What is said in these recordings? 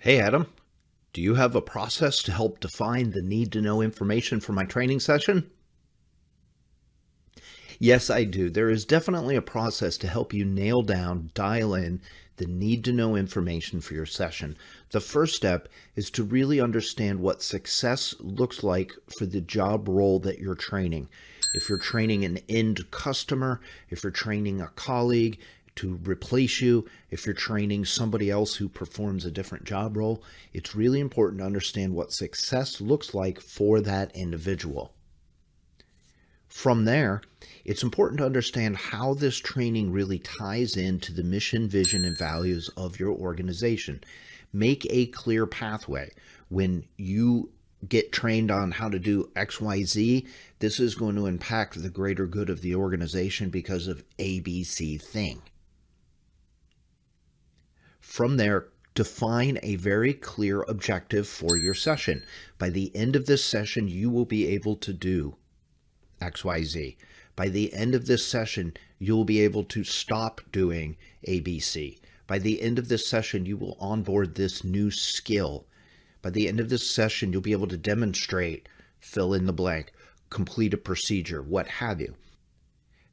Hey Adam, do you have a process to help define the need to know information for my training session? Yes, I do. There is definitely a process to help you nail down, dial in the need to know information for your session. The first step is to really understand what success looks like for the job role that you're training. If you're training an end customer, if you're training a colleague to replace you, if you're training somebody else who performs a different job role, it's really important to understand what success looks like for that individual. From there, it's important to understand how this training really ties into the mission, vision, and values of your organization. Make a clear pathway. When you get trained on how to do XYZ, this is going to impact the greater good of the organization because of ABC thing. From there, define a very clear objective for your session. By the end of this session, you will be able to do XYZ. By the end of this session, you'll be able to stop doing ABC. By the end of this session, you will onboard this new skill. By the end of this session, you'll be able to demonstrate, fill in the blank, complete a procedure, what have you.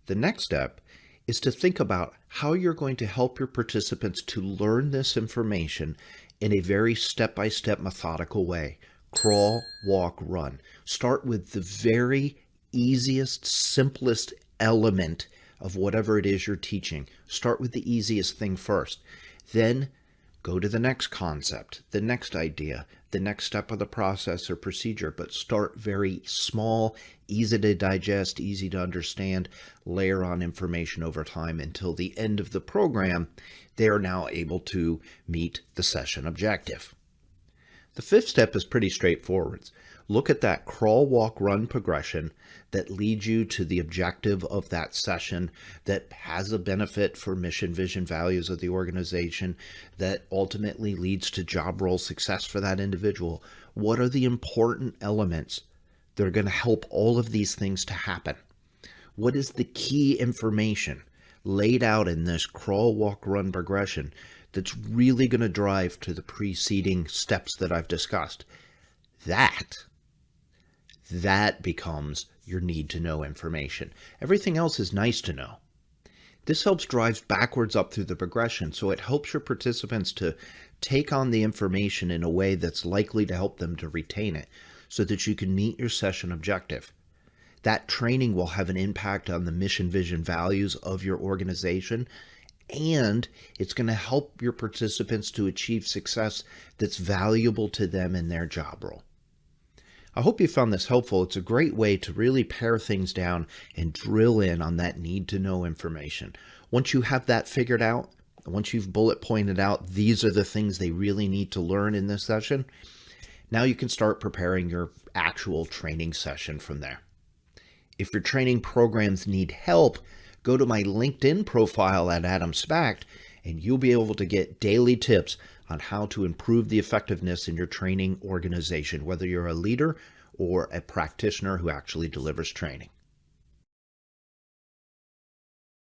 The next step is to think about how you're going to help your participants to learn this information in a very step-by-step methodical way. Crawl, walk, run. Start with the very easiest, simplest element of whatever it is you're teaching. Start with the easiest thing first. Then go to the next concept, the next idea, the next step of the process or procedure, but start very small, easy to digest, easy to understand, layer on information over time until the end of the program, they are now able to meet the session objective. The fifth step is pretty straightforward. Look at that crawl, walk, run progression that leads you to the objective of that session, that has a benefit for mission, vision, values of the organization, that ultimately leads to job role success for that individual. What are the important elements that are going to help all of these things to happen? What is the key information laid out in this crawl, walk, run progression that's really going to drive to the preceding steps that I've discussed? That becomes your need to know information. Everything else is nice to know. This helps drive backwards up through the progression, so it helps your participants to take on the information in a way that's likely to help them to retain it so that you can meet your session objective. That training will have an impact on the mission, vision, values of your organization, and it's going to help your participants to achieve success that's valuable to them in their job role. I hope you found this helpful. It's a great way to really pare things down and drill in on that need to know information. Once you have that figured out, once you've bullet pointed out, these are the things they really need to learn in this session, now you can start preparing your actual training session from there. If your training programs need help, go to my LinkedIn profile at Adam Spacht, and you'll be able to get daily tips on how to improve the effectiveness in your training organization, whether you're a leader or a practitioner who actually delivers training.